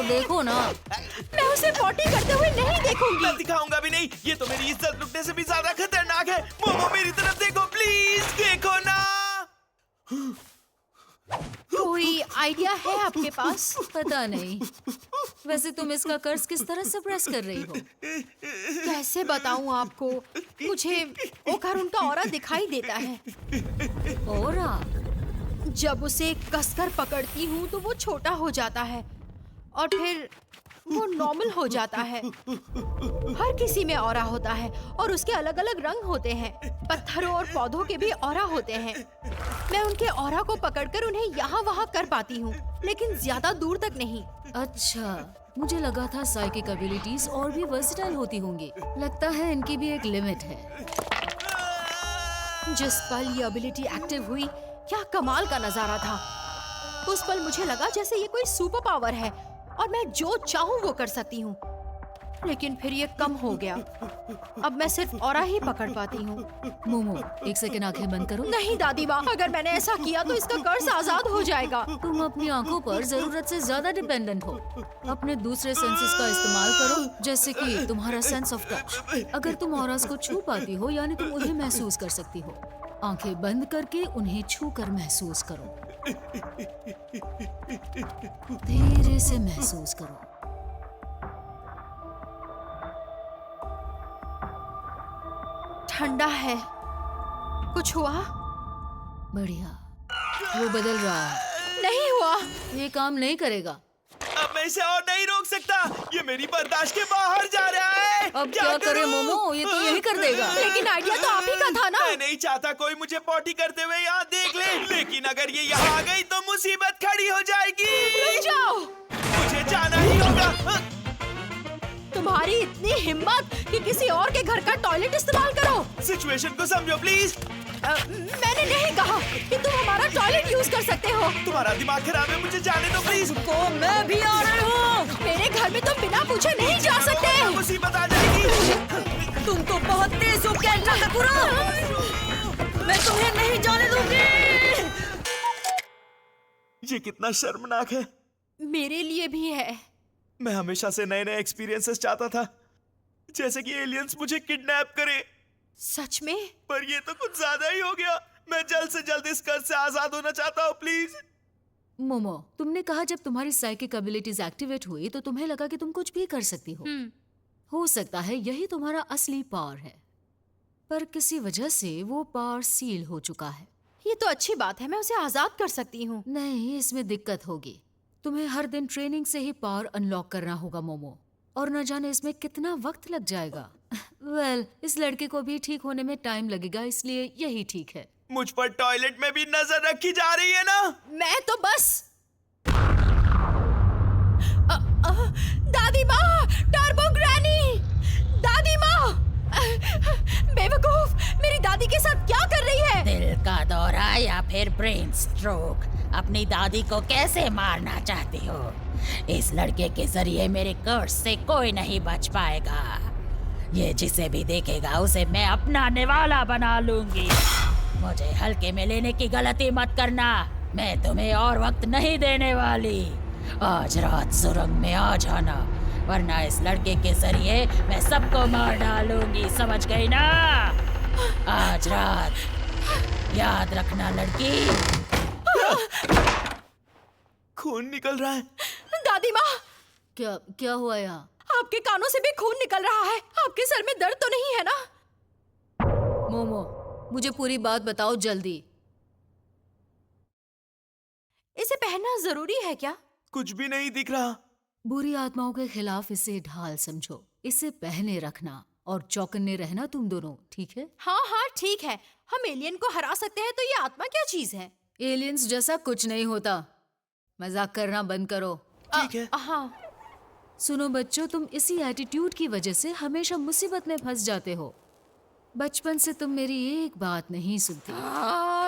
तो देखो ना। मैं उसे पॉटी करते हुए नहीं देखूंगी। मैं दिखाऊंगा भी नहीं। ये तो मेरी इज्जत लुटने से भी ज्यादा खतरनाक है। मोमो मेरी तरफ देखो प्लीज, देखो ना। कोई आइडिया है आपके पास? पता नहीं। वैसे तुम इसका कर्ज किस तरह सप्रेस कर रही हो? कैसे बताऊं आपको? मुझे ओकारुन का ऑरा दिखाई देता है। ओरा? जब उसे कसकर पकड़ती हूँ तो वो छोटा हो जाता है और फिर वो नॉर्मल हो जाता है। हर किसी में ऑरा होता है और उसके अलग अलग रंग होते हैं। पत्थरों और पौधों के भी ऑरा होते हैं। मैं उनके ऑरा को पकड़कर उन्हें यहाँ वहाँ कर पाती हूँ, लेकिन ज्यादा दूर तक नहीं। अच्छा, मुझे लगा था साइकिक एबिलिटीज और भी वर्सेटाइल होती होंगी। लगता है इनकी भी एक लिमिट है। जिस पल ये एबिलिटी एक्टिव हुई, क्या कमाल का नजारा था। उस पल मुझे लगा जैसे ये कोई सुपर पावर है और मैं जो चाहूँ वो कर सकती हूँ। लेकिन फिर ये कम हो गया। अब मैं सिर्फ ऑरा ही पकड़ पाती हूँ। मोमो, एक सेकंड आंखें बंद करो। नहीं दादी माँ, अगर मैंने ऐसा किया तो इसका कर्ज आजाद हो जाएगा। तुम अपनी आंखों पर जरूरत से ज्यादा डिपेंडेंट हो। अपने दूसरे सेंसेस का इस्तेमाल करो, जैसे कि तुम्हारा सेंस ऑफ टच। अगर तुम ऑरास को छू पाती हो, यानी तुम उन्हें महसूस कर सकती हो। आंखें बंद करके उन्हें छू कर महसूस करो। धीरे से महसूस करो। ठंडा है। कुछ हुआ? बढ़िया, वो बदल रहा है। नहीं हुआ। ये काम नहीं करेगा। अब मैं इसे और नहीं रोक सकता। ये मेरी बर्दाश्त के बाहर जा रहा है। अब क्या करे मोमो, ये तो यही कर देगा। लेकिन आइडिया तो आप ही का था ना। मैं नहीं चाहता कोई मुझे पॉटी करते हुए यहाँ देख ले, लेकिन अगर ये यहाँ आ गई तो मुसीबत खड़ी हो जाएगी। रुक जाओ। मुझे जाना ही होगा। तुम्हारी इतनी हिम्मत कि किसी और के घर का टॉयलेट इस्तेमाल करो। सिचुएशन को समझो प्लीज। मैंने नहीं कहा कि तुम हमारा टॉयलेट यूज कर सकते हो। तुम्हारा दिमाग खराब है, मुझे जाने दो प्लीज। तो मैं भी आ रही हूँ। मेरे घर में तुम बिना पूछे नहीं जा सकते। मुसीबत आ जाएगी। तुम तो बहुत तेज हो कैंटा काकुरा। मैं तुम्हें नहीं जाने दूंगी। ये कितना शर्मनाक है। मेरे लिए भी है। मैं हमेशा से नए नए एक्सपीरियंसेस चाहता था, जैसे कि एलियंस मुझे किडनैप करे। सच में? पर ये तो कुछ ज्यादा ही हो गया। मैं जल्द से जल्द इस कर्ज से आजाद होना चाहता हूँ प्लीज। मोमो, तुमने कहा जब तुम्हारी साइकिक एबिलिटीज एक्टिवेट हुई तो तुम्हें लगा कि तुम कुछ भी कर सकती हो सकता है यही तुम्हारा असली पावर है, पर किसी वजह से वो पावर सील हो चुका है। ये तो अच्छी बात है, मैं उसे आजाद कर सकती हूँ। नहीं, इसमें दिक्कत होगी। तुम्हें हर दिन ट्रेनिंग से ही पावर अनलॉक करना होगा मोमो, और न जाने इसमें कितना वक्त लग जाएगा। वेल, इस लड़के को भी ठीक होने में टाइम लगेगा, इसलिए यही ठीक है। मुझ पर टॉयलेट में भी नजर रखी जा रही है ना। मैं तो बस दादी माँ, टर्बो ग्रैनी, दादी माँ, बेवकूफ, मेरी दादी के साथ क्या कर रही है? दिल का दौरा या फिर ब्रेन स्ट्रोक, अपनी दादी को कैसे मारना चाहती हो? इस लड़के के जरिए मेरे कर्ज से कोई नहीं बच पाएगा। ये जिसे भी देखेगा उसे मैं अपना निवाला बना लूंगी। मुझे हल्के में लेने की गलती मत करना। मैं तुम्हें और वक्त नहीं देने वाली। आज रात सुरंग में आ जाना, वरना इस लड़के के जरिए मैं सबको मार डालूंगी, समझ गई ना? आज रात याद रखना लड़की। खून निकल रहा है। दादी माँ, क्या क्या हुआ यहाँ? आपके कानों से भी खून निकल रहा है। आपके सर में दर्द तो नहीं है ना? मोमो, मुझे पूरी बात बताओ जल्दी। इसे पहनना जरूरी है क्या? कुछ भी नहीं दिख रहा। बुरी आत्माओं के खिलाफ इसे ढाल समझो। इसे पहने रखना और चौकन्ने रहना तुम दोनों, ठीक है? हाँ हाँ ठीक है। हम एलियन को हरा सकते हैं तो ये आत्मा क्या चीज है? एलियंस जैसा कुछ नहीं होता। मजाक करना बंद करो। ठीक है। हाँ। सुनो बच्चों, तुम इसी एटीट्यूड की वजह से हमेशा मुसीबत में फंस जाते हो। बचपन से तुम मेरी एक बात नहीं सुनती।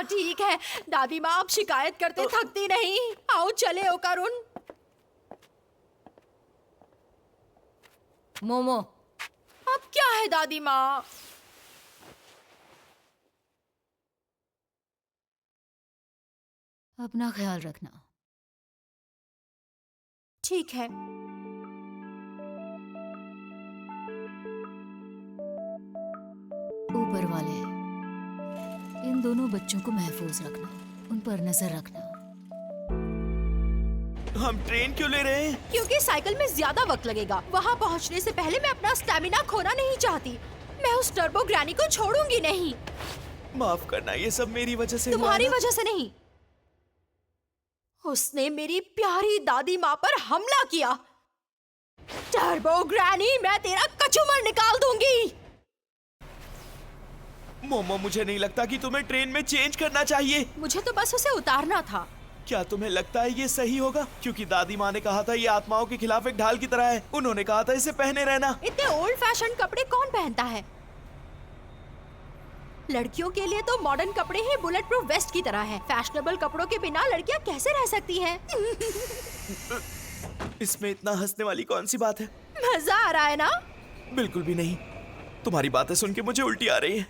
ठीक है दादी माँ, आप शिकायत करते थकती नहीं। आओ चले ओकारुन। मोमो, अब क्या है दादी माँ? अपना ख्याल रखना। ठीक है। ऊपर वाले, इन दोनों बच्चों को महफूज रखना, उन पर नजर रखना। हम ट्रेन क्यों ले रहे हैं? क्योंकि साइकिल में ज्यादा वक्त लगेगा। वहाँ पहुँचने से पहले मैं अपना स्टैमिना खोना नहीं चाहती। मैं उस टर्बो ग्रैनी को छोड़ूंगी नहीं। माफ करना, ये सब मेरी वजह से हुआ तुम्हारी ना। वजह से नहीं। उसने मेरी प्यारी दादी माँ पर हमला किया। टर्बो ग्रैनी, मैं तेरा कचूमर निकाल दूंगी। मोमो, मुझे नहीं लगता कि तुम्हें ट्रेन में चेंज करना चाहिए। मुझे तो बस उसे उतारना था। क्या तुम्हें लगता है ये सही होगा? क्योंकि दादी माँ ने कहा था ये आत्माओं के खिलाफ एक ढाल की तरह है। उन्होंने कहा था इसे पहने रहना। इतने ओल्ड फैशन कपड़े कौन पहनता है? लड़कियों के लिए तो मॉडर्न कपड़े ही बुलेट प्रूफ वेस्ट की तरह है। फैशनेबल कपड़ों के बिना लड़कियां कैसे रह सकती हैं? इसमें इतना हंसने वाली कौन सी बात है? मजा आ रहा है ना? बिल्कुल भी नहीं। तुम्हारी बातें सुन के मुझे उल्टी आ रही है।